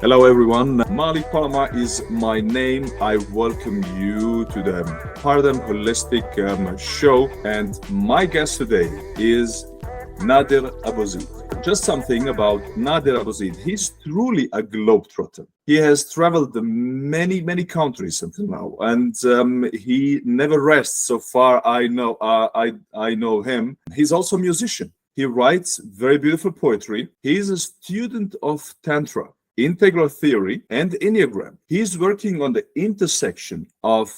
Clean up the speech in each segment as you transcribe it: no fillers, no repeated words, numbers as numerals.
Hello, everyone. Malik Palma is my name. I welcome you to the Paradigm Holistic show. And my guest today is Nader Abozied. Just something about Nader Abozied. He's truly a globetrotter. He has traveled many countries until now, and he never rests. So far, I know him. He's also a musician. He writes very beautiful poetry. He is a student of Tantra, integral theory, and Enneagram. He's working on the intersection of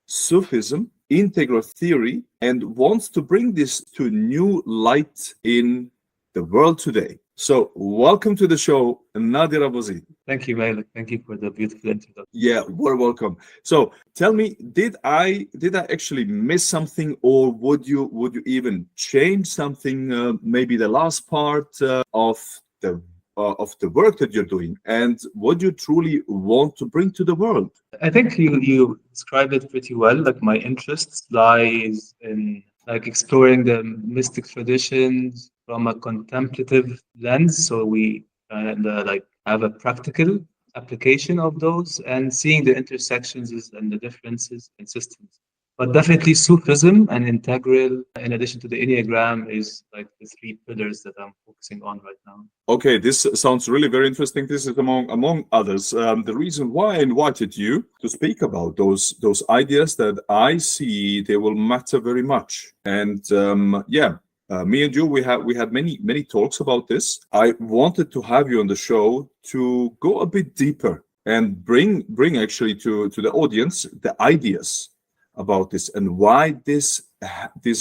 Sufism, integral theory, and wants to bring this to new light in the world today. So, welcome to the show, Nader Abozied. Thank you, Malik. Thank you for the beautiful introduction. Yeah, we're welcome. So, tell me, did I actually miss something, or would you even change something? Maybe the last part of the work that you're doing, and what you truly want to bring to the world. I think you described it pretty well. Like my interests lies in like exploring the mystic traditions from a contemplative lens. So we kind of like have a practical application of those and seeing the intersections and the differences in systems. But definitely Sufism and integral, in addition to the Enneagram, is like the three pillars that I'm focusing on right now. Okay, this sounds really very interesting. This is among others the reason why I invited you to speak about those ideas that I see they will matter very much. And me and you we had many talks about this. I wanted to have you on the show to go a bit deeper and bring actually to the audience the ideas about this and why this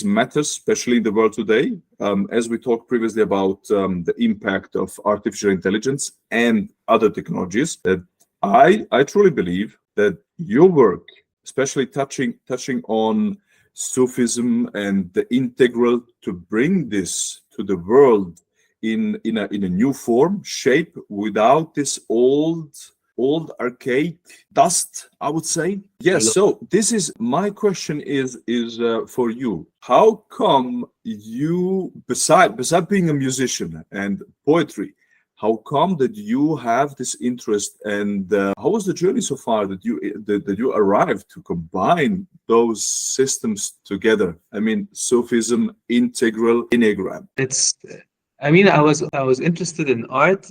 matters, especially in the world today. As we talked previously about the impact of artificial intelligence and other technologies, that I truly believe that your work, especially touching on Sufism and the integral, to bring this to the world in a new form, shape, without this old archaic dust, I would say. Yes. So this is my question is for you. How come you, beside being a musician and poetry, how come that you have this interest, and how was the journey so far that you arrived to combine those systems together? I mean, Sufism, integral, Enneagram. I was interested in art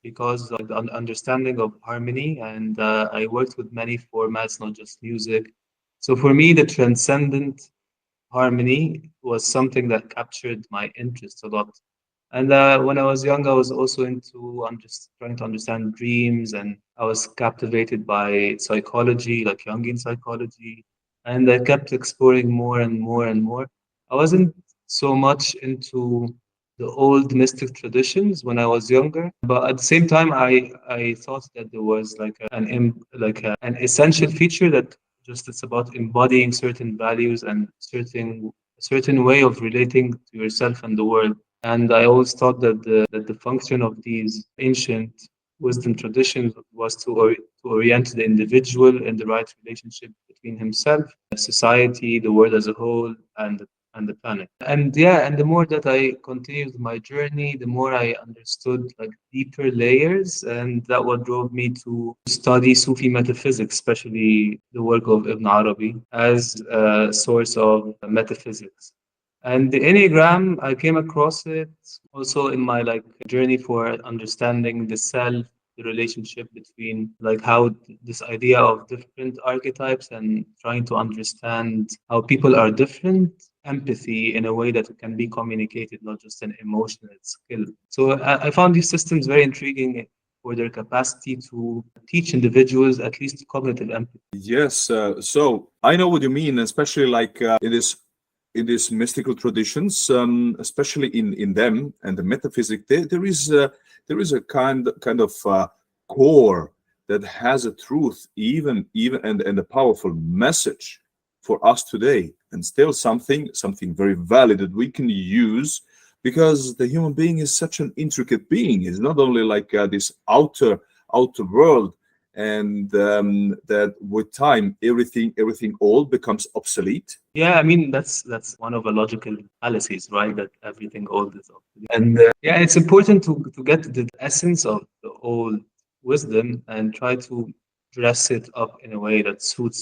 because of the understanding of harmony, and I worked with many formats, not just music. So for me, the transcendent harmony was something that captured my interest a lot. And when I was young, I was also into just trying to understand dreams, and I was captivated by psychology, like Jungian psychology, and I kept exploring more and more and more. I wasn't so much into the old mystic traditions when I was younger, but at the same time, I thought that there was like an essential feature that just it's about embodying certain values and certain way of relating to yourself and the world. And I always thought that the function of these ancient wisdom traditions was to orient the individual in the right relationship between himself, society, the world as a whole, and the planet. And yeah, and the more that I continued my journey, the more I understood like deeper layers, and that what drove me to study Sufi metaphysics, especially the work of Ibn Arabi as a source of metaphysics. And the Enneagram, I came across it also in my like journey for understanding the self, the relationship between like how this idea of different archetypes and trying to understand how people are different, empathy in a way that can be communicated, not just an emotional skill. So I found these systems very intriguing for their capacity to teach individuals at least cognitive empathy. Yes. So I know what you mean, especially like in these mystical traditions, especially in them and the metaphysic, there is a kind of core that has a truth, even and a powerful message for us today, and still something very valid that we can use, because the human being is such an intricate being. It's not only like this outer world, and that with time everything old becomes obsolete. Yeah, I mean that's one of the logical fallacies, right? That everything old is obsolete. And yeah, it's important to get the essence of the old wisdom and try to dress it up in a way that suits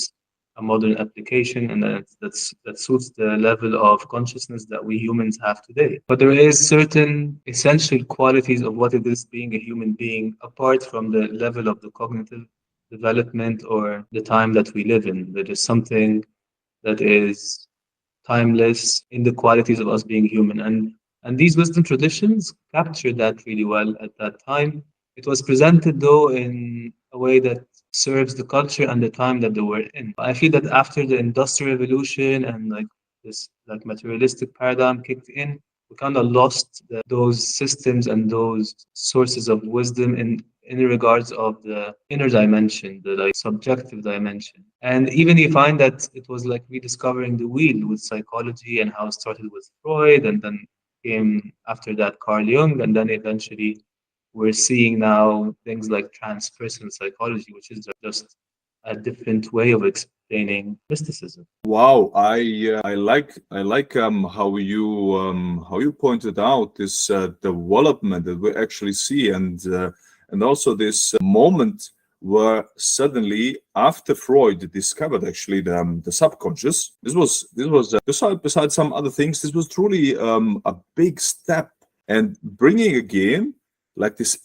a modern application and that suits the level of consciousness that we humans have today. But there is certain essential qualities of what it is being a human being apart from the level of the cognitive development or the time that we live in. There is something that is timeless in the qualities of us being human. And these wisdom traditions captured that really well at that time. It was presented though in a way that serves the culture and the time that they were in. I feel that after the industrial revolution and like this like materialistic paradigm kicked in, we kind of lost those systems and those sources of wisdom in regards of the inner dimension, the like subjective dimension. And even you find that it was like rediscovering the wheel with psychology and how it started with Freud and then came after that Carl Jung, and then eventually we're seeing now things like transpersonal psychology, which is just a different way of explaining mysticism. Wow, I like how you pointed out this development that we actually see, and also this moment where suddenly after Freud discovered actually the subconscious. This was besides some other things, this was truly a big step, and bringing again like this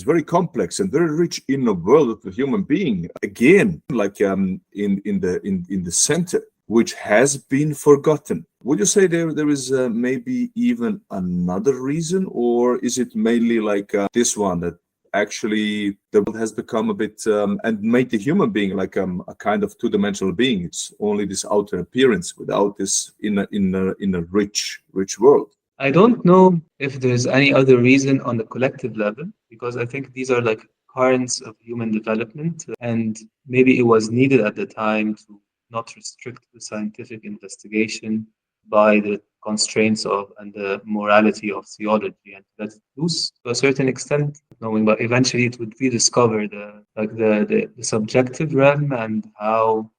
very complex and very rich inner world of the human being again, like in the center, which has been forgotten. Would you say there is maybe even another reason, or is it mainly like this one that actually the world has become a bit and made the human being like a kind of two-dimensional being? It's only this outer appearance without this inner rich world. I don't know if there's any other reason on the collective level, because I think these are like currents of human development, and maybe it was needed at the time to not restrict the scientific investigation by the constraints of and the morality of theology, and let it loose to a certain extent, knowing but eventually it would rediscover the subjective realm and how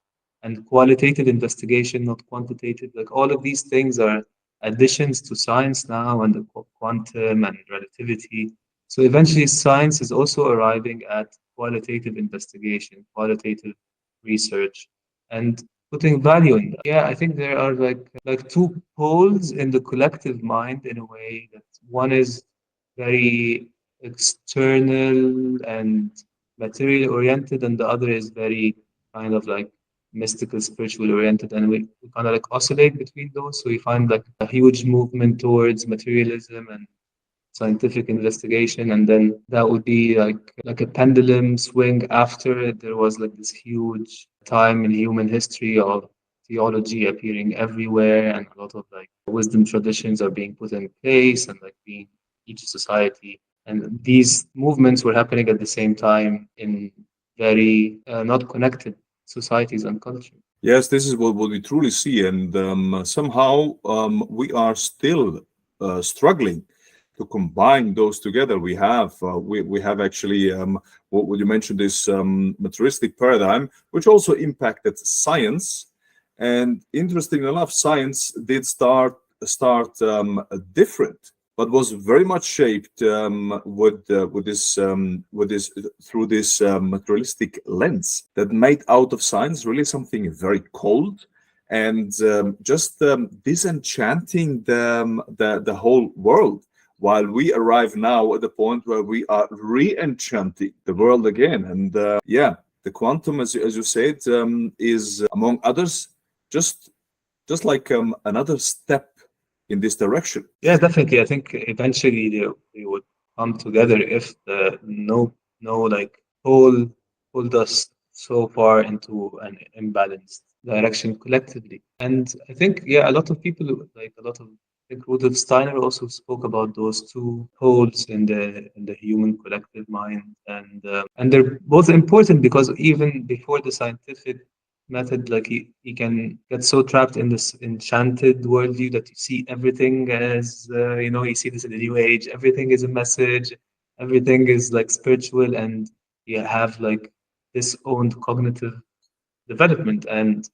and qualitative investigation, not quantitative. Like all of these things are additions to science now and the quantum and relativity. So eventually, science is also arriving at qualitative investigation, qualitative research, and putting value in that. Yeah, I think there are like two poles in the collective mind in a way that one is very external and material oriented, and the other is very kind of like mystical, spiritual oriented, and we kind of like oscillate between those. So we find like a huge movement towards materialism and scientific investigation, and then that would be like a pendulum swing after there was like this huge time in human history of theology appearing everywhere, and a lot of like wisdom traditions are being put in place and like being each society. And these movements were happening at the same time in very not connected societies and culture. Yes, this is what we truly see, and somehow we are still struggling to combine those together. We have actually what you mentioned, this materialistic paradigm, which also impacted science. And interestingly enough, science did start different, but was very much shaped with this through this materialistic lens that made out of science really something very cold and just disenchanting the whole world. While we arrive now at the point where we are re-enchanting the world again, and yeah, the quantum, as you said, is among others just like another step in this direction. Yeah, definitely. I think eventually they would come together if the no like pulled us so far into an imbalanced direction collectively. And I think yeah, a lot of people like a lot of I think Rudolf Steiner also spoke about those two poles in the human collective mind, and they're both important because even before the scientific method, like he can get so trapped in this enchanted worldview that you see everything as you see this in the new age, everything is a message, everything is like spiritual, and you have like disowned cognitive development, and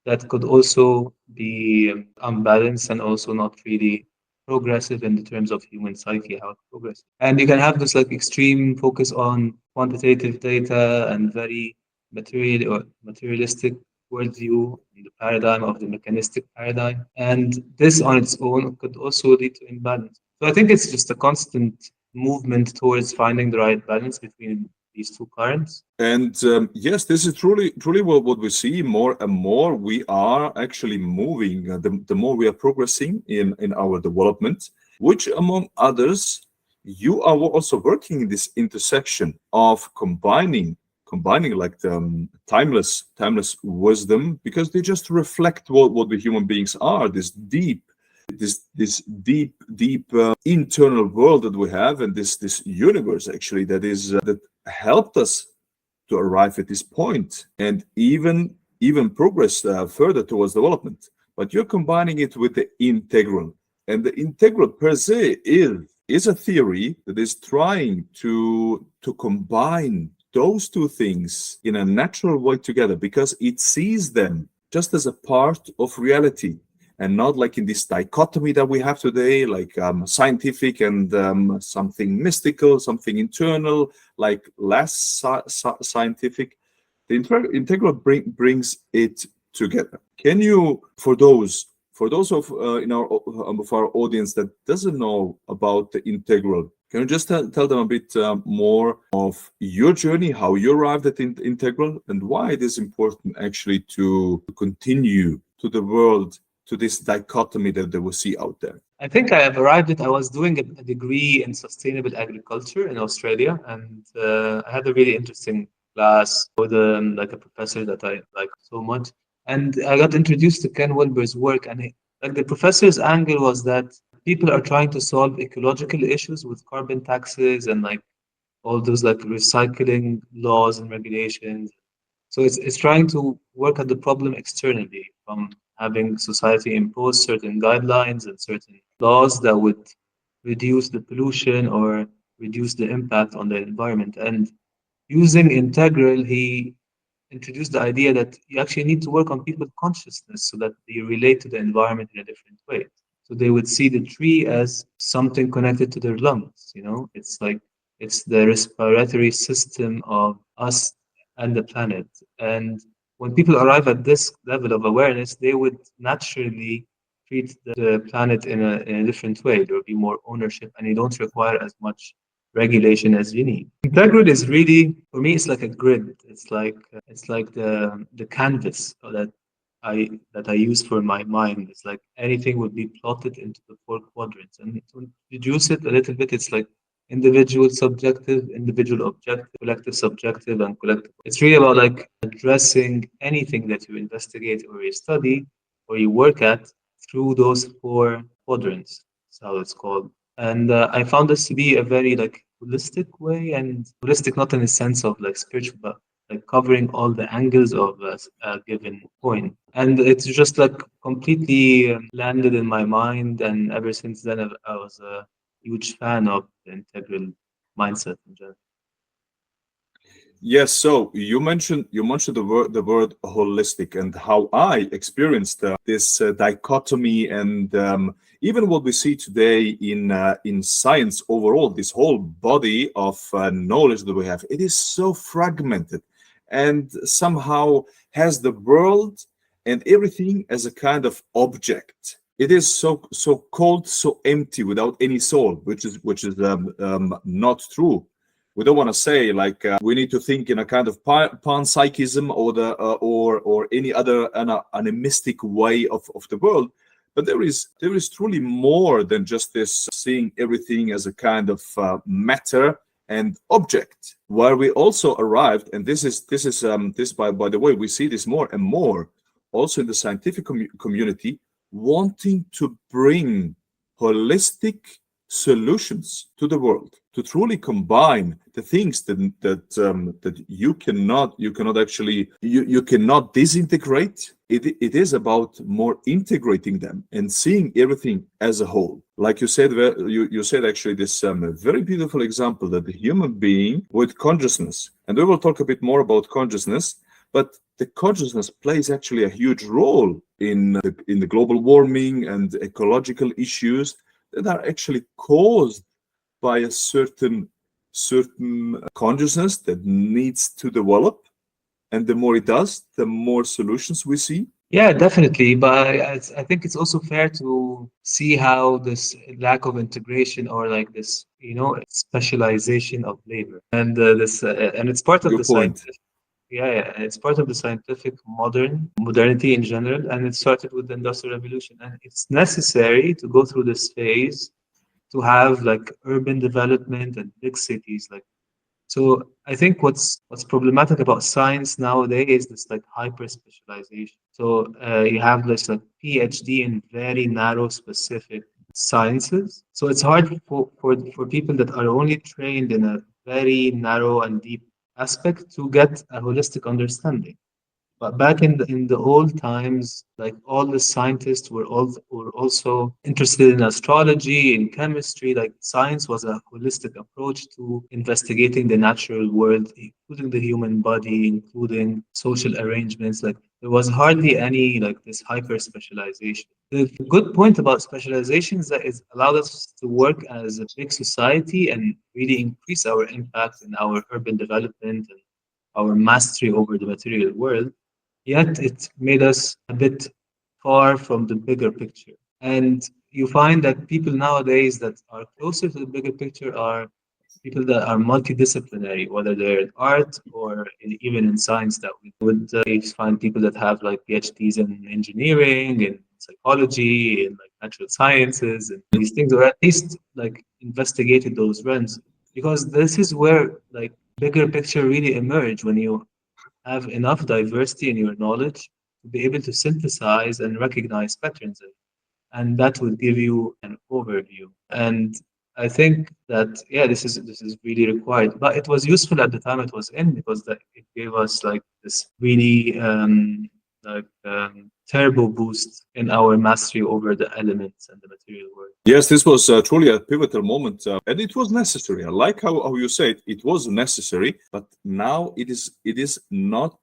that could also be unbalanced and also not really progressive in the terms of human psyche, how it progresses. And you can have this like extreme focus on quantitative data and very materialistic worldview in the paradigm of the mechanistic paradigm. And this on its own could also lead to imbalance. So I think it's just a constant movement towards finding the right balance between these two currents. And yes, this is truly what we see more and more. We are actually moving, the more we are progressing in our development, which among others, you are also working in this intersection of combining like the timeless wisdom, because they just reflect what the human beings are, this deep internal world that we have, and this universe actually that helped us to arrive at this point and even progress further towards development. But you're combining it with the integral, and the integral per se is a theory that is trying to combine those two things in a natural way together, because it sees them just as a part of reality and not like in this dichotomy that we have today, like scientific and something mystical, something internal, like less scientific. The integral brings it together. Can you, for those of of our audience that doesn't know about the integral, can you just tell them a bit more of your journey, how you arrived at integral, and why it is important actually to continue to the world, to this dichotomy that we see out there? I think I have arrived at. I was doing a degree in sustainable agriculture in Australia, and I had a really interesting class with like a professor that I like so much, and I got introduced to Ken Wilber's work, and like the professor's angle was that people are trying to solve ecological issues with carbon taxes and like all those like recycling laws and regulations. So it's trying to work at the problem externally, from having society impose certain guidelines and certain laws that would reduce the pollution or reduce the impact on the environment. And using integral, he introduced the idea that you actually need to work on people's consciousness so that they relate to the environment in a different way. So they would see the tree as something connected to their lungs. It's like it's the respiratory system of us and the planet. And when people arrive at this level of awareness, they would naturally treat the planet in a different way. There will be more ownership, and you don't require as much regulation as you need. Integral is really, for me, it's like a grid. It's like the canvas that I use for my mind. It's like anything would be plotted into the four quadrants, and to reduce it a little bit, it's like individual subjective, individual objective, collective subjective, and collective. It's really about like addressing anything that you investigate or you study or you work at through those four quadrants. That's how it's called. And I found this to be a very like holistic way, and holistic not in the sense of like spiritual, but like covering all the angles of a given point. And it's just like completely landed in my mind. And ever since then, I was a huge fan of the integral mindset in general. Yes, so you mentioned the word holistic, and how I experienced this dichotomy, and even what we see today in science overall, this whole body of knowledge that we have, it is so fragmented, and somehow has the world and everything as a kind of object. It is so cold, so empty, without any soul, which is not true. We don't want to say like we need to think in a kind of panpsychism or any other animistic way of the world, but there is truly more than just this seeing everything as a kind of matter and object. Where we also arrived, and this by the way, we see this more and more also in the scientific community, wanting to bring holistic solutions to the world, to truly combine the things that you cannot actually disintegrate. It is about more integrating them and seeing everything as a whole. Like you said, you said actually this very beautiful example, that the human being with consciousness, and we will talk a bit more about consciousness, but the consciousness plays actually a huge role in the global warming and ecological issues that are actually caused by a certain consciousness that needs to develop. And the more it does, the more solutions we see. Yeah, definitely. But I think it's also fair to see how this lack of integration or like this, specialization of labor and and it's part of Good the point. scientific. Yeah, yeah, it's part of the scientific modernity in general, and it started with the Industrial Revolution. And it's necessary to go through this phase to have like urban development and big cities. Like, so I think what's problematic about science nowadays is this like hyper specialization. So you have this like PhD in very narrow specific sciences. So it's hard for people that are only trained in a very narrow and deep aspect to get a holistic understanding. But back in the old times, like all the scientists were also interested in astrology, in chemistry. Like science was a holistic approach to investigating the natural world, including the human body, including social arrangements. Like there was hardly any like this hyper specialization. The good point about specialization is that it allowed us to work as a big society and really increase our impact in our urban development and our mastery over the material world, yet it made us a bit far from the bigger picture. And you find that people nowadays that are closer to the bigger picture are people that are multidisciplinary, whether they're in art or even in science. That we would find people that have like PhDs in engineering, in psychology, in like natural sciences, and these things, or at least like investigated those realms, because this is where like bigger picture really emerge when you have enough diversity in your knowledge to be able to synthesize and recognize patterns in it. And that will give you an overview. And I think that yeah, this is really required. But it was useful at the time it was in because that it gave us like this really turbo boost in our mastery over the elements and the material world. Yes, this was truly a pivotal moment, and it was necessary. I like how you said it was necessary, but now it is not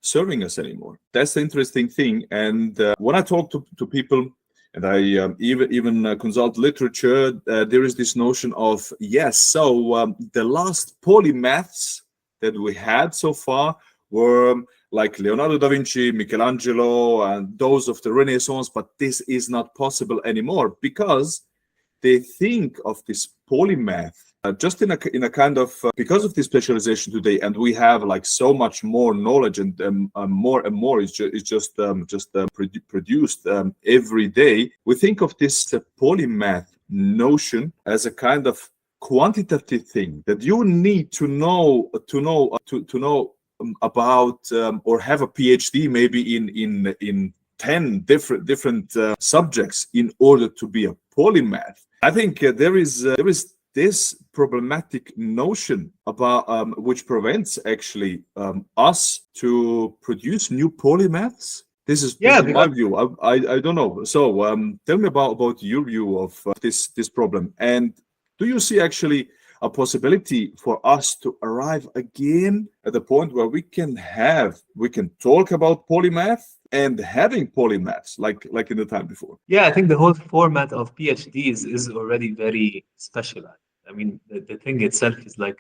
serving us anymore. That's the interesting thing. And when I talk to people, and I even consult literature, there is this notion of yes. So the last polymaths that we had so far were like Leonardo da Vinci, Michelangelo, and those of the Renaissance, but this is not possible anymore because they think of this polymath just in a kind of because of this specialization today, and we have like so much more knowledge and more and more is just produced every day. We think of this polymath notion as a kind of quantitative thing that you need to know about or have a PhD maybe in 10 different subjects in order to be a polymath. I think there is this problematic notion about which prevents actually us to produce new polymaths. This is my view. I don't know. So tell me about your view of this problem, and do you see actually a possibility for us to arrive again at the point where we can talk about polymath and having polymaths like in the time before? Yeah, I think the whole format of PhDs is already very specialized. I mean, the thing itself is like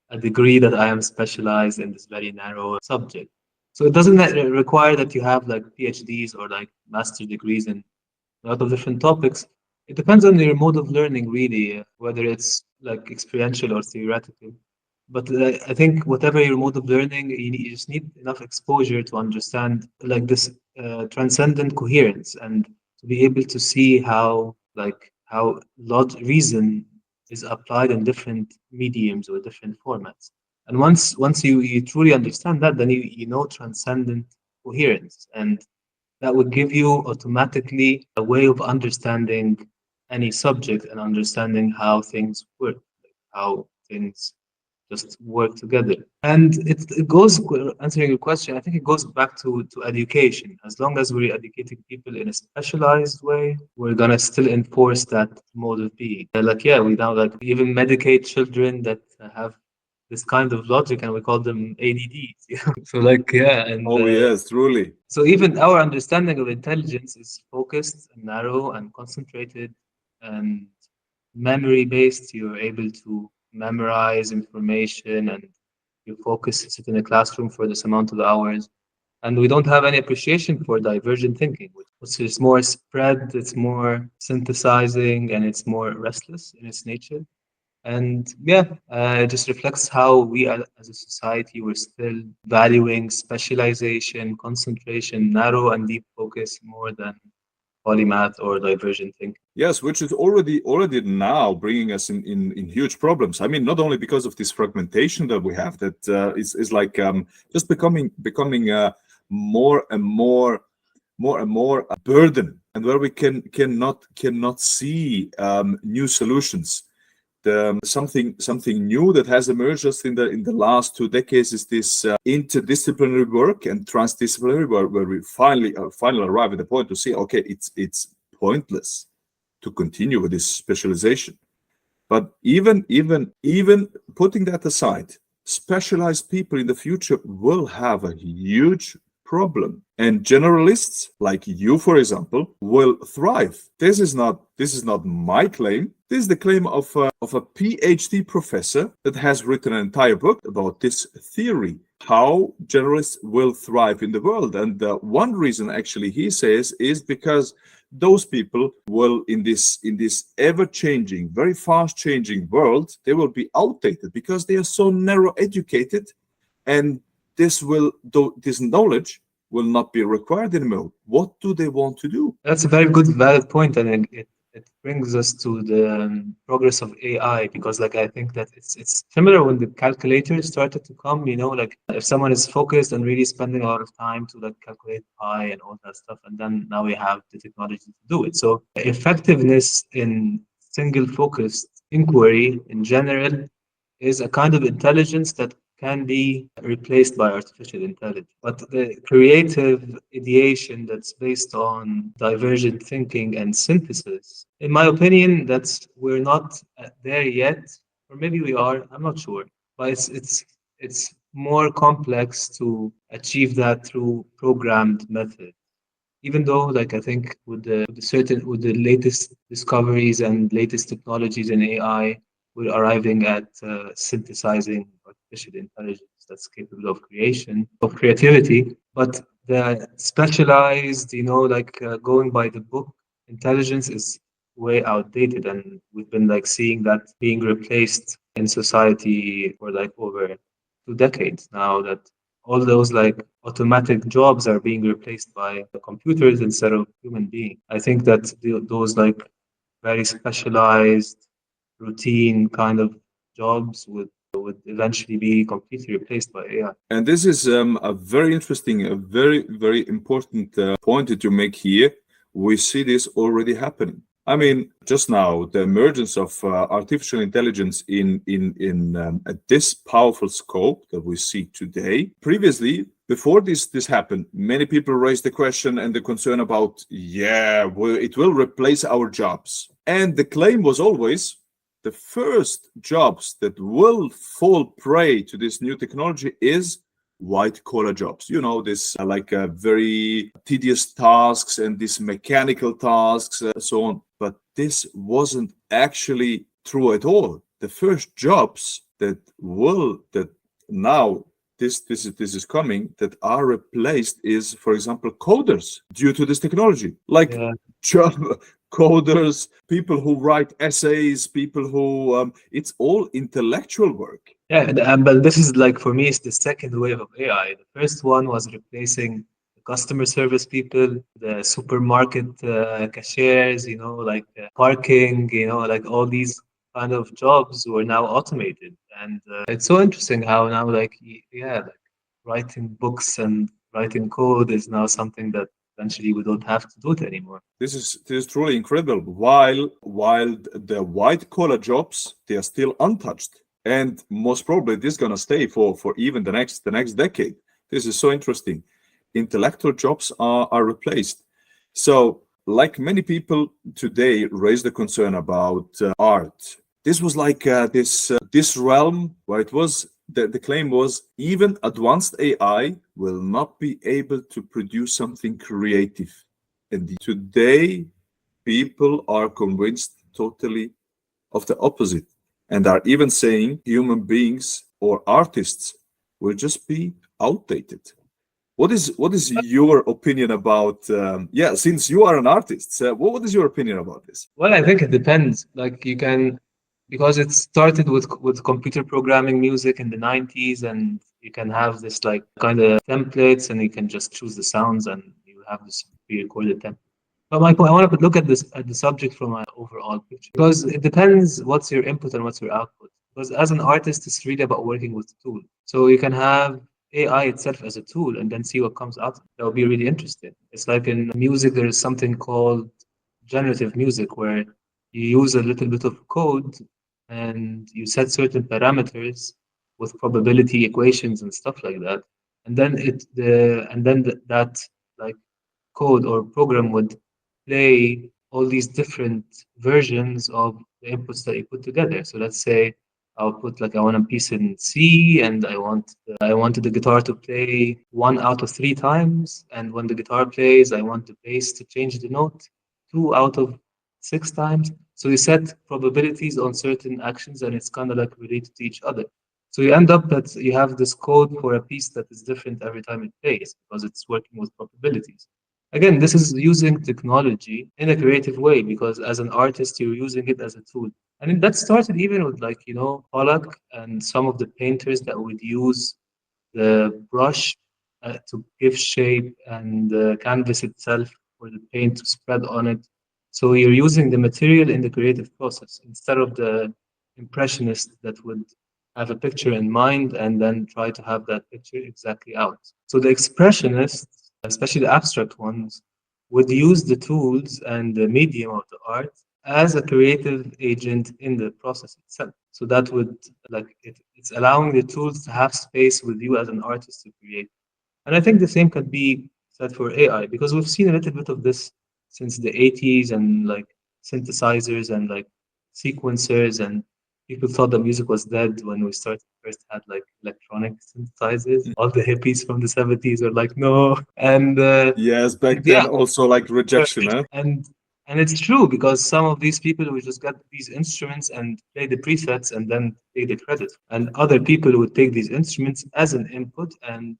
a degree that I am specialized in this very narrow subject. So it doesn't require that you have like PhDs or like master degrees in a lot of different topics. It depends on your mode of learning, really, whether it's like experiential or theoretical. But I think whatever your mode of learning, you just need enough exposure to understand like this transcendent coherence and to be able to see how reason is applied in different mediums or different formats. And once you truly understand that, then you know transcendent coherence, and that would give you automatically a way of understanding any subject and understanding how things work, how things just work together. And it goes, answering your question, I think it goes back to education. As long as we're educating people in a specialized way, we're gonna still enforce that mode of being. Like, yeah, we now like even medicate children that have this kind of logic, and we call them ADDs. So like, yeah, and Oh yes, truly. so even our understanding of intelligence is focused and narrow and concentrated and memory based. You're able to memorize information and you focus, sit in a classroom for this amount of hours. And we don't have any appreciation for divergent thinking, which is more spread, it's more synthesizing, and it's more restless in its nature. And yeah, it just reflects how we as a society were still valuing specialization, concentration, narrow and deep focus more than polymath or divergent thinking. Yes, which is already now bringing us in huge problems. I mean, not only because of this fragmentation that we have, that is like just becoming more and more a burden, and where we cannot see new solutions. Something new that has emerged just in the last 2 decades is this interdisciplinary work and transdisciplinary work, where we finally arrive at the point to see, okay, it's pointless to continue with this specialization. But even putting that aside, specialized people in the future will have a huge problem, and generalists like you, for example, will thrive. This is not my claim. This is the claim of a PhD professor that has written an entire book about this theory, how generalists will thrive in the world. And one reason, actually, he says, is because those people will, in this ever-changing, very fast-changing world, they will be outdated because they are so narrow-educated, and this knowledge will not be required anymore. What do they want to do? That's a very good, valid point, and it brings us to the progress of AI, because like I think that it's similar when the calculators started to come. Like if someone is focused and really spending a lot of time to like calculate pi and all that stuff, and then now we have the technology to do it. So effectiveness in single focused inquiry in general is a kind of intelligence that can be replaced by artificial intelligence. But the creative ideation that's based on divergent thinking and synthesis, in my opinion, we're not there yet, or maybe we are. I'm not sure, but it's more complex to achieve that through programmed methods. Even though, like I think, with the latest discoveries and latest technologies in AI, we're arriving at synthesizing artificial intelligence that's capable of creativity. But the specialized, like going by the book intelligence is way outdated, and we've been like seeing that being replaced in society for like over 2 decades now. That all those like automatic jobs are being replaced by the computers instead of human beings. I think that those like very specialized, routine kind of jobs would eventually be completely replaced by AI. And this is a very interesting, a very, very important point that you make here. We see this already happening. I mean, just now, the emergence of artificial intelligence at this powerful scope that we see today. Previously, before this happened, many people raised the question and the concern about, it will replace our jobs. And the claim was always, the first jobs that will fall prey to this new technology is white-collar jobs. This very tedious tasks and these mechanical tasks, so on. But this wasn't actually true at all. The first jobs that now this is coming, that are replaced, is, for example, coders, due to this technology. Like job coders, people who write essays, people who it's all intellectual work. Yeah, but this is like, for me, it's the second wave of AI. The first one was replacing the customer service people, the supermarket cashiers, like parking, like all these kind of jobs were now automated. And it's so interesting how now, like, like writing books and writing code is now something that eventually we don't have to do it anymore. This is truly incredible. While the white collar jobs, they are still untouched, and most probably this is gonna stay for even the next decade. This is so interesting. Intellectual jobs are replaced. So, like many people today raise the concern about art. This was like this realm where it was. The claim was, even advanced AI will not be able to produce something creative. And today, people are convinced totally of the opposite, and are even saying human beings or artists will just be outdated. What is your opinion about yeah, since you are an artist, what is your opinion about this? Well, I think it depends. Like you can, because it started with computer programming music in the 90s, and you can have this like kind of templates, and you can just choose the sounds, and you have this pre-recorded template. But my point, I want to look at this at the subject from an overall picture, because it depends what's your input and what's your output. Because as an artist, it's really about working with the tool. So you can have AI itself as a tool and then see what comes out. That would be really interesting. It's like in music, there is something called generative music where you use a little bit of code and you set certain parameters with probability equations and stuff like that. And then that like code or program would play all these different versions of the inputs that you put together. So let's say I'll put like I want a piece in C, and I wanted the guitar to play 1 out of 3 times, and when the guitar plays, I want the bass to change the note 2 out of 6 times. So you set probabilities on certain actions, and it's kind of like related to each other. So you end up that you have this code for a piece that is different every time it plays because it's working with probabilities. Again, this is using technology in a creative way because as an artist, you're using it as a tool. And that started even with like, Pollock and some of the painters that would use the brush to give shape and the canvas itself for the paint to spread on it. So you're using the material in the creative process instead of the impressionist that would have a picture in mind and then try to have that picture exactly out. So the expressionists, especially the abstract ones, would use the tools and the medium of the art as a creative agent in the process itself. So that would it's allowing the tools to have space with you as an artist to create. And I think the same can be said for AI because we've seen a little bit of this since the 80s and like synthesizers and like sequencers, and people thought the music was dead when we started first had like electronic synthesizers. All the hippies from the 70s were like, no. Yes, back Yeah, then also like rejection, huh? and and it's true because some of these people would just get these instruments and play the presets and then take the credit. And other people would take these instruments as an input and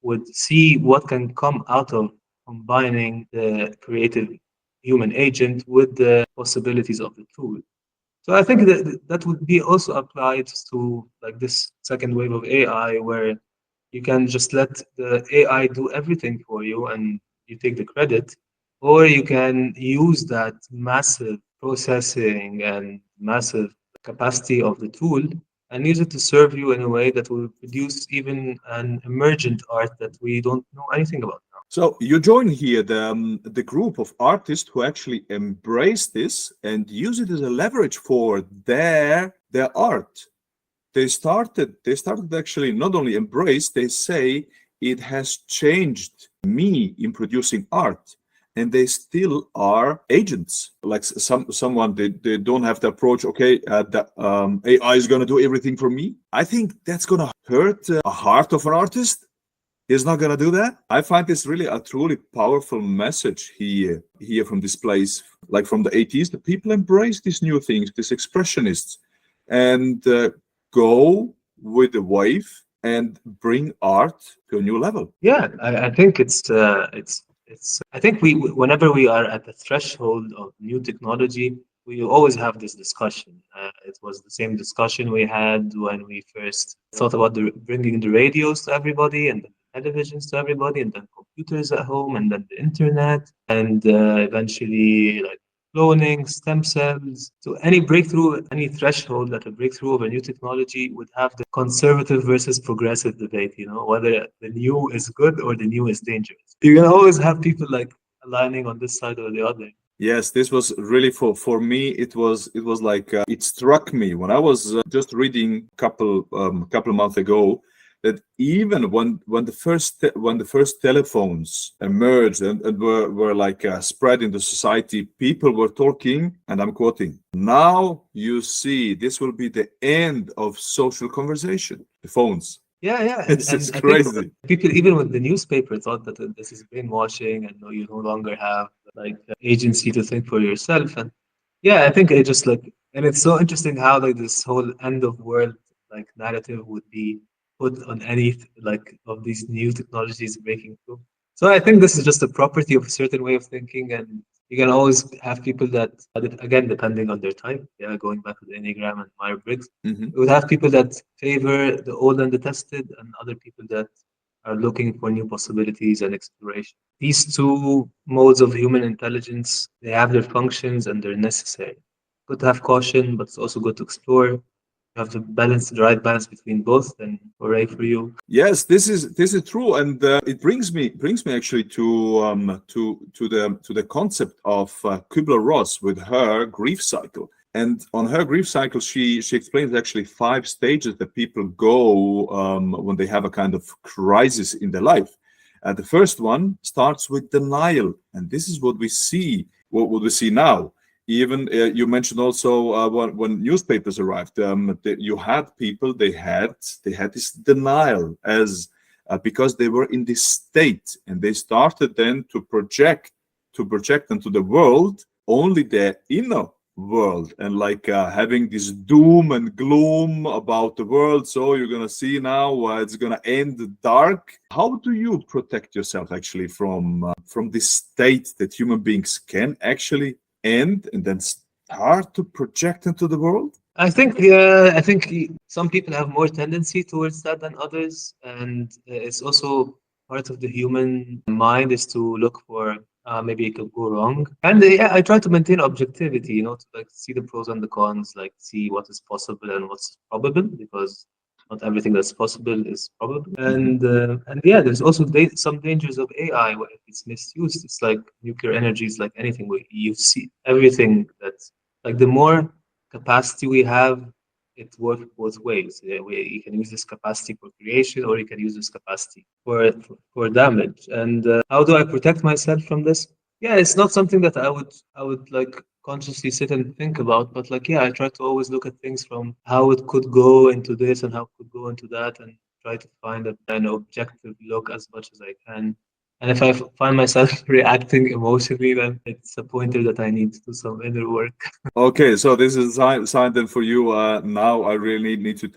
would see what can come out of combining the creative human agent with the possibilities of the tool. So I think that that would be also applied to like this second wave of AI where you can just let the AI do everything for you and you take the credit, or you can use that massive processing and massive capacity of the tool and use it to serve you in a way that will produce even an emergent art that we don't know anything about now. So you join here the group of artists who actually embrace this and use it as a leverage for their art. They started actually not only embrace, they say it has changed me in producing art, and they still are agents. Like someone they don't have the approach. Okay, the AI is gonna do everything for me. I think that's gonna hurt a heart of an artist. He's not gonna do that. I find this really a truly powerful message here from this place, like from the 80s. The people embrace these new things, these expressionists, and go with the wave and bring art to a new level. Yeah, I think it's. I think whenever we are at the threshold of new technology, we always have this discussion. It was the same discussion we had when we first thought about bringing the radios to everybody, and then televisions to everybody, and then computers at home, and then the internet, and eventually like cloning, stem cells. So any breakthrough, any threshold that a breakthrough of a new technology would have the conservative versus progressive debate, whether the new is good or the new is dangerous. You can always have people like aligning on this side or the other. Yes, this was really for me. It was like it struck me when I was just reading couple months ago that even when the first telephones emerged and were like spread into society, people were talking, and I'm quoting, "Now you see, this will be the end of social conversation." The phones. Yeah, yeah, It's I think crazy. people even with the newspaper thought that this is brainwashing and no, you no longer have like agency to think for yourself. And Yeah, I think it just like, and it's so interesting how like this whole end of world like narrative would be put on any like of these new technologies breaking through. So I think this is just a property of a certain way of thinking, and you can always have people that, again, depending on their type, yeah, going back to the Enneagram and Myers-Briggs, Hmm. you would have people that favor the old and the tested, and other people that are looking for new possibilities and exploration. These two modes of human intelligence, they have their functions and they're necessary. Good to have caution, but it's also good to explore. You have to balance the right balance between both, then hooray for you. Yes, this is true, and it brings me actually to the concept of Kubler-Ross with her grief cycle. And on her grief cycle, she explains actually 5 stages that people go when they have a kind of crisis in their life. The first one starts with denial, and this is what we see. What we see now. Even you mentioned also when newspapers arrived, you had people they had this denial as because they were in this state, and they started then to project into the world only their inner world, and like having this doom and gloom about the world. So you're gonna see now it's gonna end dark. How do you protect yourself actually from this state that human beings can actually end and then start to project into the world? I think some people have more tendency towards that than others, and it's also part of the human mind is to look for maybe it could go wrong. And yeah, I try to maintain objectivity, to like see the pros and the cons, like see what is possible and what's probable, because not everything that's possible is probable. Hmm. And yeah, there's also some dangers of AI where if it's misused. It's like nuclear energy is like anything. Where you see everything that's like the more capacity we have, it works both ways. Yeah, you can use this capacity for creation, or you can use this capacity for damage. And how do I protect myself from this? Yeah, it's not something that I would like consciously sit and think about, but like yeah, I try to always look at things from how it could go into this and how it could go into that, and try to find an objective look as much as I can. And if I find myself reacting emotionally, then it's a pointer that I need to do some inner work. Okay, so this is a sign then for you. Now I really need to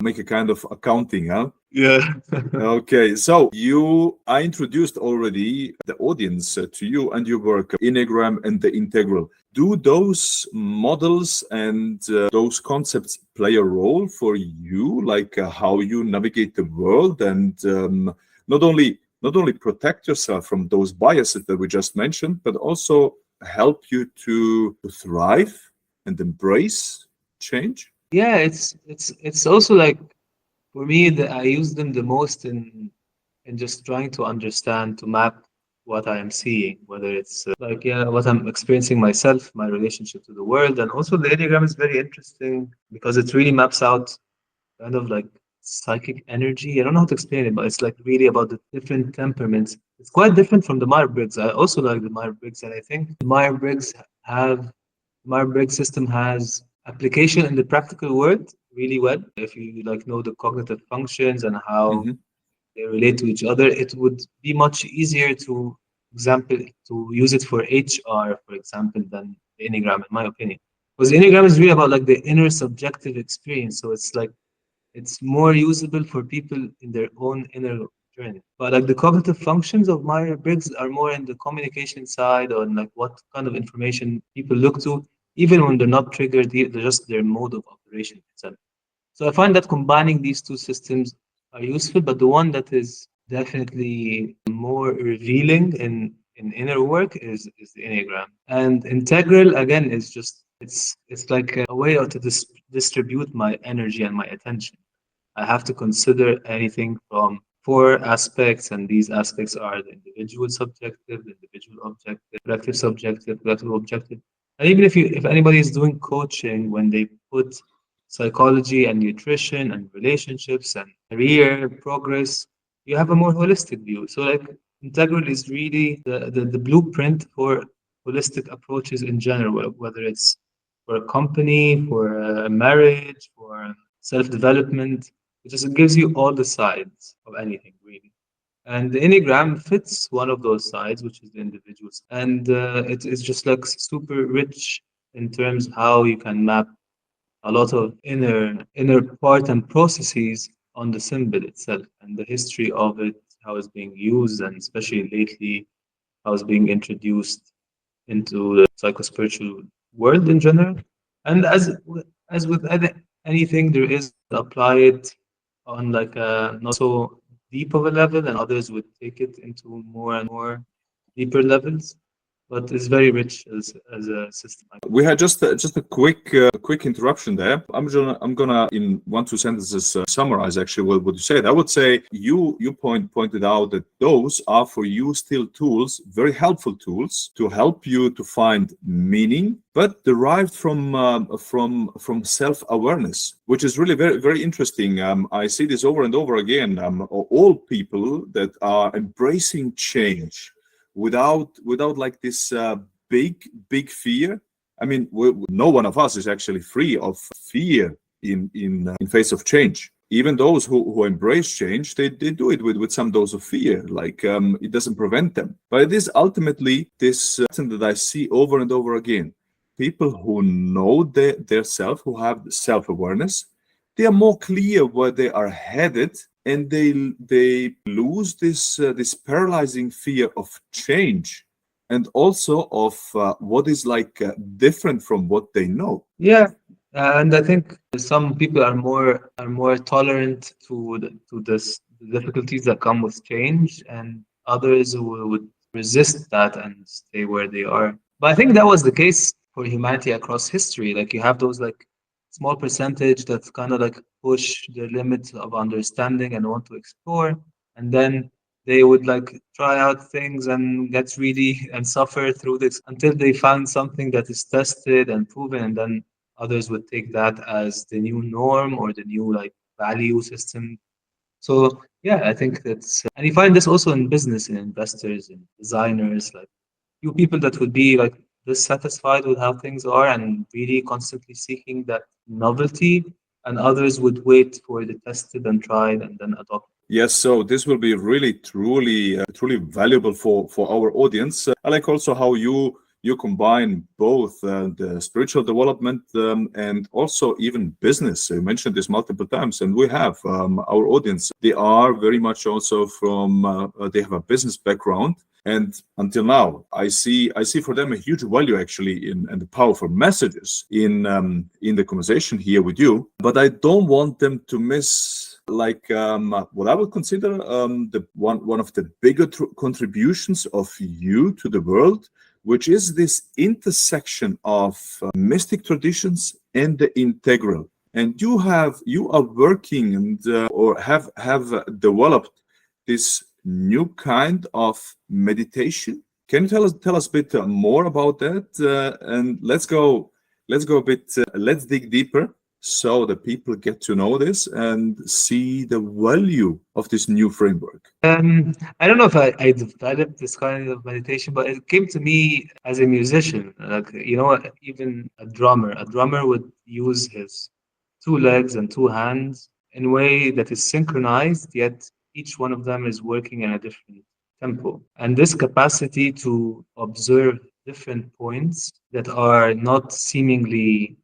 make a kind of accounting, huh? Yeah. Okay, so I introduced already the audience to you and your work, Enneagram and the Integral. Do those models and those concepts play a role for you, like how you navigate the world, and not only protect yourself from those biases that we just mentioned, but also help you to thrive and embrace change? Yeah, it's also like for me that I use them the most in just trying to understand, to map what I am seeing, whether it's like yeah, what I'm experiencing myself, my relationship to the world, and also the Enneagram is very interesting because it really maps out kind of like psychic energy. I don't know how to explain it, but it's like really about the different temperaments. It's quite different from the Myers-Briggs. I also like the Myers-Briggs, and I think the have Myers-Briggs system has application in the practical world really well. If you like know the cognitive functions and how Hmm. they relate to each other, it would be much easier example to use it for HR, for example, than the Enneagram, in my opinion. Because the Enneagram is really about like the inner subjective experience. So it's like it's more usable for people in their own inner journey. But like the cognitive functions of Myers-Briggs are more in the communication side, on like what kind of information people look to, even when they're not triggered, they're just their mode of operation itself. So I find that combining these two systems are useful, but the one that is definitely more revealing in inner work is the Enneagram. And integral again is just it's like a way to distribute my energy and my attention. I have to consider anything from four aspects, and these aspects are the individual subjective, the individual objective, collective objective. And even if anybody is doing coaching, when they put psychology and nutrition and relationships and career progress, you have a more holistic view. So like integral is really the blueprint for holistic approaches in general, whether it's for a company, for a marriage, for self-development. It just gives you all the sides of anything, really. And the Enneagram fits one of those sides, which is the individual. And it's just like super rich in terms how you can map a lot of inner part and processes on the symbol itself and the history of it, how it's being used, and especially lately, how it's being introduced into the psycho-spiritual world in general. And as with anything, there is apply it on like a not so deep of a level, and others would take it into more and more deeper levels. But it's very rich as a system. We had just a quick interruption there. I'm gonna in 1 2 sentences summarize actually what you said. I would say you pointed out that those are for you still tools, very helpful tools to help you to find meaning, but derived from self-awareness, which is really very interesting. I see this over and over again. All people that are embracing change without like this big fear. I mean, no one of us is actually free of fear in face of change. Even those who embrace change, they do it with some dose of fear. Like it doesn't prevent them, but it is ultimately this thing that I see over and over again. People who know their self, who have self-awareness, they are more clear where they are headed, and they lose this paralyzing fear of change, and also of what is like different from what they know. Yeah, and I think some people are more tolerant to this the difficulties that come with change, and others who would resist that and stay where they are. But I think that was the case for humanity across history. Like you have those like small percentage that kind of like push the limits of understanding and want to explore, and then they would like try out things and get really and suffer through this until they find something that is tested and proven, and then others would take that as the new norm or the new like value system. So yeah, I think that's and you find this also in business, in investors and designers, like you people that would be like dissatisfied with how things are and really constantly seeking that novelty, and others would wait for the tested and tried and then adopt. Yes, so this will be really truly valuable for our audience. I like also how you combine both the spiritual development and also even business. You mentioned this multiple times, and we have our audience. They are very much also from they have a business background. And until now, I see for them a huge value actually in and the powerful messages in the conversation here with you. But I don't want them to miss like what I would consider the one of the bigger contributions of you to the world, which is this intersection of mystic traditions and the integral. And you are working and or have developed this new kind of meditation. Can you tell us a bit more about that? And let's go a bit. Let's dig deeper so that people get to know this and see the value of this new framework. I don't know if I developed this kind of meditation, but it came to me as a musician. Like, you know, even a drummer would use his two legs and two hands in a way that is synchronized, yet each one of them is working in a different tempo. And this capacity to observe different points that are not seemingly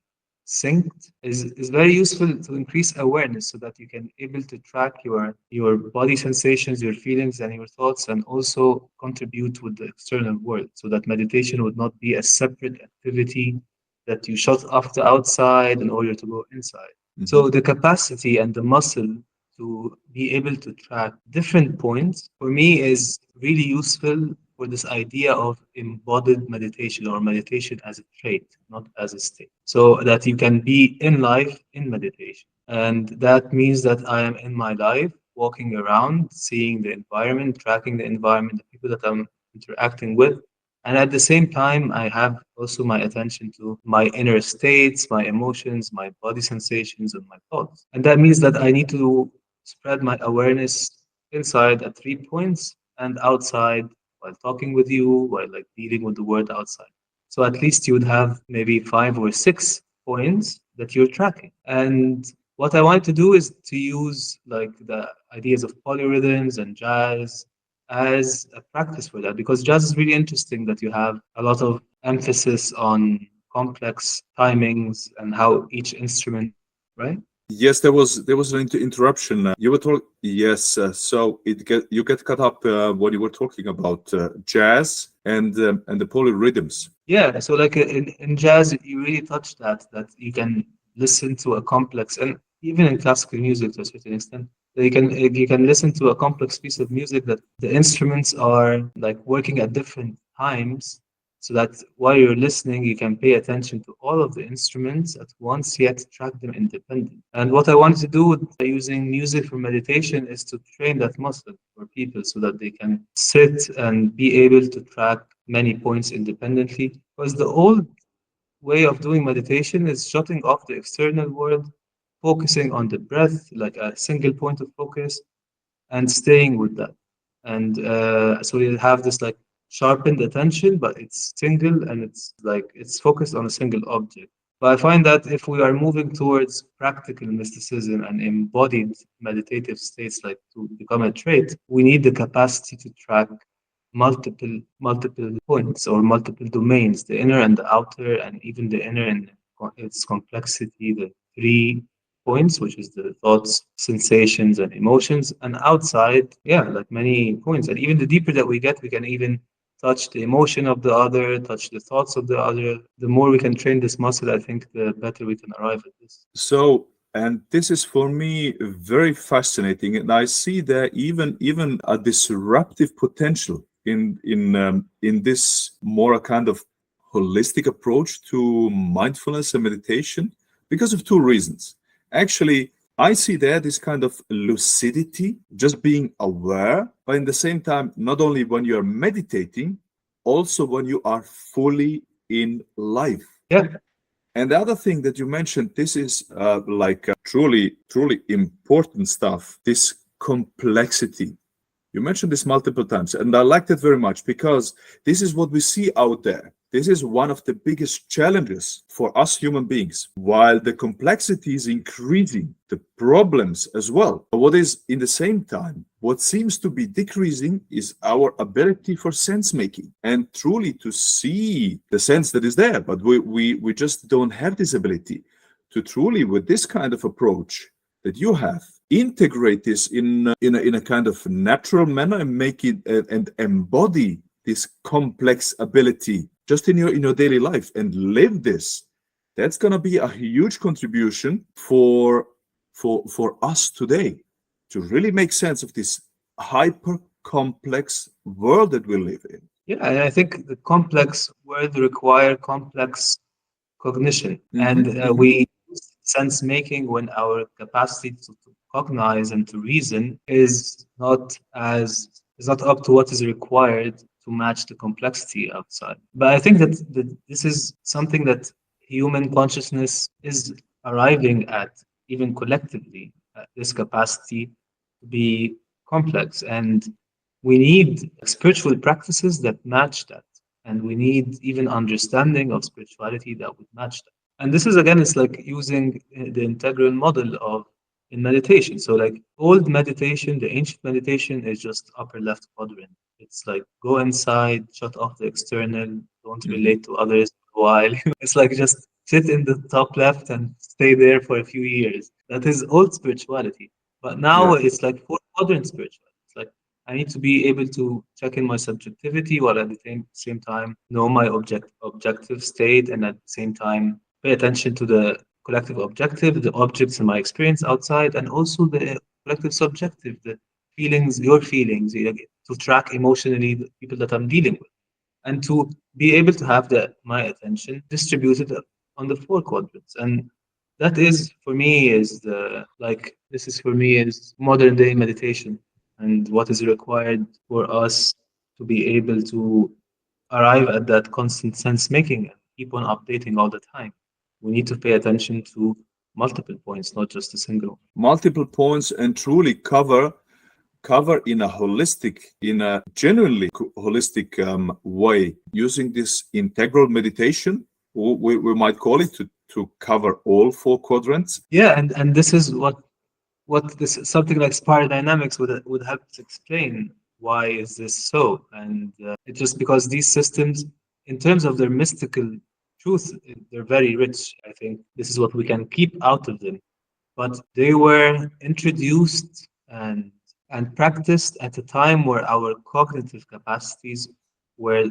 synced is very useful to increase awareness so that you can able to track your body sensations, your feelings and your thoughts, and also contribute with the external world, so that meditation would not be a separate activity that you shut off the outside in order to go inside. So the capacity and the muscle to be able to track different points for me is really useful for this idea of embodied meditation, or meditation as a trait, not as a state. So that you can be in life in meditation. And that means that I am in my life, walking around, seeing the environment, tracking the environment, the people that I'm interacting with. And at the same time, I have also my attention to my inner states, my emotions, my body sensations, and my thoughts. And that means that I need to spread my awareness inside at 3 points and outside while talking with you, while like dealing with the world outside. So at least you would have maybe 5 or 6 points that you're tracking. And what I wanted to do is to use like the ideas of polyrhythms and jazz as a practice for that, because jazz is really interesting that you have a lot of emphasis on complex timings and how each instrument, right? Yes, there was an interruption. You were talking. Yes, so you get caught up when you were talking about jazz and the polyrhythms. Yeah, so like in jazz, you really touch that you can listen to a complex, and even in classical music to a certain extent, that you can listen to a complex piece of music that the instruments are like working at different times, so that while you're listening, you can pay attention to all of the instruments at once, yet track them independently. And what I wanted to do with using music for meditation is to train that muscle for people so that they can sit and be able to track many points independently. Because the old way of doing meditation is shutting off the external world, focusing on the breath, like a single point of focus, and staying with that. And so you have this like sharpened attention, but it's single and it's like it's focused on a single object. But I find that if we are moving towards practical mysticism and embodied meditative states, like to become a trait, we need the capacity to track multiple points or multiple domains, the inner and the outer, and even the inner and its complexity, the 3 points, which is the thoughts, sensations, and emotions, and outside, yeah, like many points. And even the deeper that we get, we can even touch the emotion of the other, touch the thoughts of the other. The more we can train this muscle, I think the better we can arrive at this. So, and this is for me very fascinating, and I see there even a disruptive potential in this more a kind of holistic approach to mindfulness and meditation because of two reasons. Actually, I see there this kind of lucidity, just being aware, but in the same time, not only when you are meditating, also when you are fully in life. Yeah, And the other thing that you mentioned, this is truly important stuff, this complexity. You mentioned this multiple times, and I liked it very much because this is what we see out there. This is one of the biggest challenges for us human beings. While the complexity is increasing, the problems as well. What is in the same time, what seems to be decreasing is our ability for sense making and truly to see the sense that is there. But we just don't have this ability to truly, with this kind of approach that you have, integrate this in a kind of natural manner and make it and embody this complex ability just in your daily life and live this. That's going to be a huge contribution for us today to really make sense of this hyper complex world that we live in. yeah, and I think the complex world require complex cognition, and we use sense making when our capacity to cognize and to reason is not up to what is required to match the complexity outside. But I think that this is something that human consciousness is arriving at, even collectively, at this capacity to be complex, and we need spiritual practices that match that, and we need even understanding of spirituality that would match that. And this is again, it's like using the integral model of in meditation. So like old meditation, the ancient meditation is just upper left quadrant. It's like go inside, shut off the external, don't relate to others for a while. It's like just sit in the top left and stay there for a few years. That is old spirituality. But now Yeah. it's like four quadrant spirituality. It's like I need to be able to check in my subjectivity while at the same time know my objective state, and at the same time pay attention to the collective objective, the objects in my experience outside, and also the collective subjective, the feelings, your feelings, to track emotionally the people that I'm dealing with, and to be able to have my attention distributed on the four quadrants. And that is for me is the like this is for me is modern day meditation and what is required for us to be able to arrive at that constant sense making and keep on updating all the time. We need to pay attention to multiple points, not just a single. Multiple points and truly cover in a genuinely holistic way, using this integral meditation, we might call it, to cover all four quadrants. Yeah, and this is what this something like spiral dynamics would help to explain why is this so, and it's just because these systems, in terms of their mystical truth, they're very rich. I think this is what we can keep out of them. But they were introduced and practiced at a time where our cognitive capacities were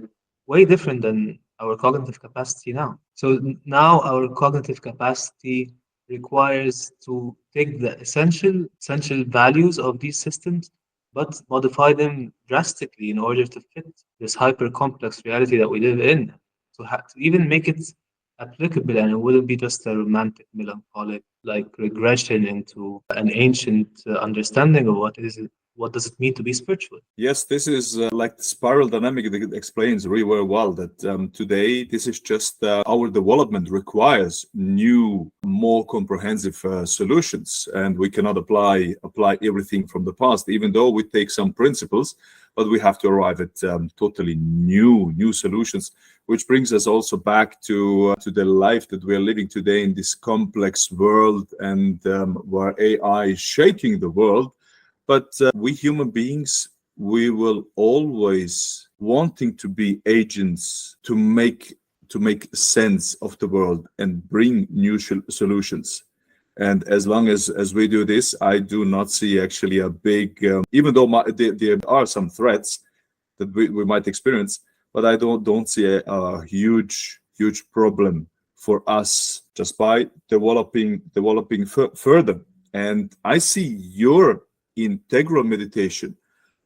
way different than our cognitive capacity now. So now our cognitive capacity requires to take the essential values of these systems, but modify them drastically in order to fit this hyper complex reality that we live in. To even make it applicable, and it wouldn't be just a romantic, melancholic, like regression into an ancient understanding of what does it mean to be spiritual. Yes, this is like the spiral dynamic that explains really very well that today this is just our development requires new, more comprehensive solutions, and we cannot apply everything from the past, even though we take some principles, but we have to arrive at totally new solutions, which brings us also back to the life that we are living today in this complex world, and where AI is shaking the world. But we human beings, we will always wanting to be agents to make sense of the world and bring new solutions. And as long as we do this, I do not see actually a big, even though there are some threats that we might experience, but I don't see a huge problem for us just by developing further. And I see your integral meditation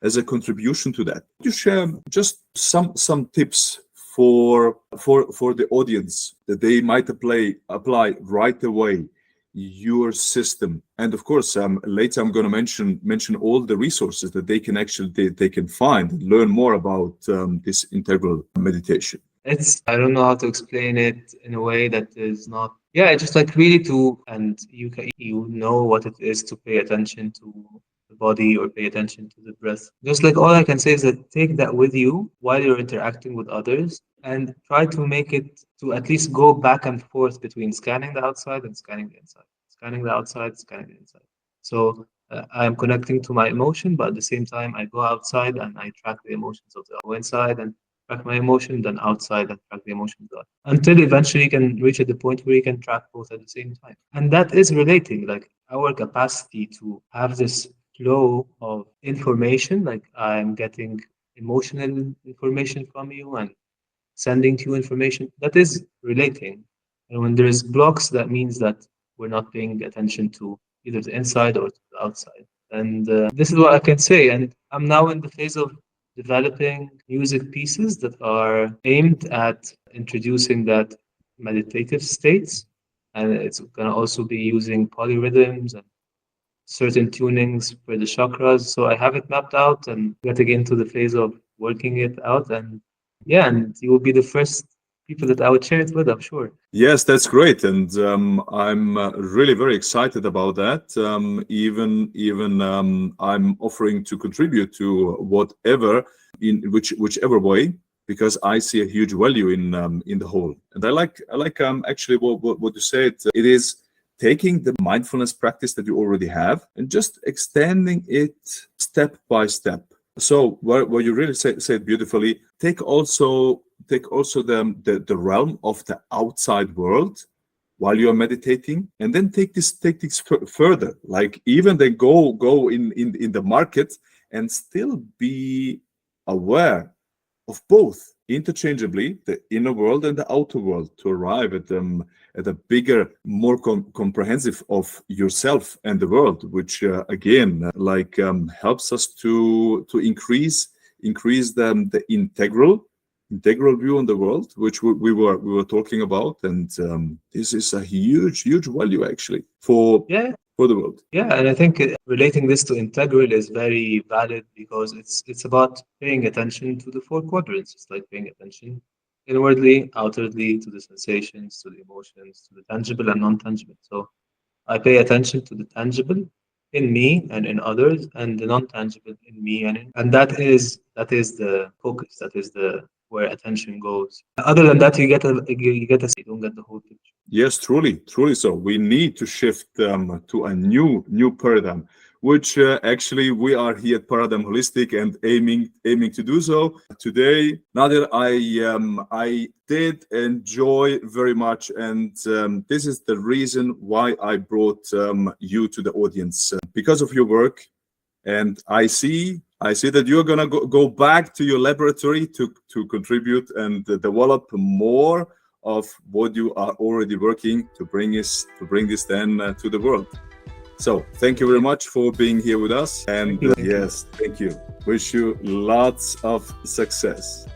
as a contribution to that. Could you share just some tips for the audience that they might apply right away your system? And of course, later I'm going to mention all the resources that they can actually they can find and learn more about this integral meditation. I don't know how to explain it in a way that is not, yeah, it's just like really and you know what it is to pay attention to the body or pay attention to the breath. Just like all I can say is that take that with you while you're interacting with others and try to make it to at least go back and forth between scanning the outside and scanning the inside, scanning the outside, scanning the inside. So I'm connecting to my emotion, but at the same time, I go outside and I track the emotions of the inside and track my emotion, then outside and track the emotions until eventually you can reach at the point where you can track both at the same time. And that is relating, like our capacity to have this flow of information, like I'm getting emotional information from you and sending to you information, that is relating. And when there is blocks, that means that we're not paying attention to either the inside or to the outside. And this is what I can say. And I'm now in the phase of developing music pieces that are aimed at introducing that meditative states. And it's going to also be using polyrhythms and certain tunings for the chakras. So I have it mapped out and getting into the phase of working it out. And yeah, and you will be the first people that I would share it with, I'm sure. Yes, that's great, and I'm really very excited about that. Even I'm offering to contribute to whatever in whichever way, because I see a huge value in the whole. And I like actually what you said. It is taking the mindfulness practice that you already have and just extending it step by step. So where you really say it beautifully, take also the realm of the outside world while you are meditating, and then take this further, like even then go in the market and still be aware of both interchangeably, the inner world and the outer world, to arrive at a bigger, more comprehensive of yourself and the world, which again helps us to increase the integral view on the world, which we were talking about, and this is a huge value actually for the world. Yeah, and I think relating this to integral is very valid because it's about paying attention to the four quadrants. It's like paying attention inwardly, outwardly, to the sensations, to the emotions, to the tangible and non-tangible. So I pay attention to the tangible in me and in others, and the non-tangible in me and that is the focus. That is the where attention goes. Other than that, you don't get the whole picture. Yes, truly so. We need to shift to a new paradigm, which actually we are here at Paradigm Holistic and aiming to do so. Today, Nader, I did enjoy very much, and this is the reason why I brought you to the audience, because of your work. And I see that you're gonna go back to your laboratory to contribute and develop more of what you are already working to bring this then to the world. So thank you very much for being here with us. And Thank you. yes, thank you. Wish you lots of success.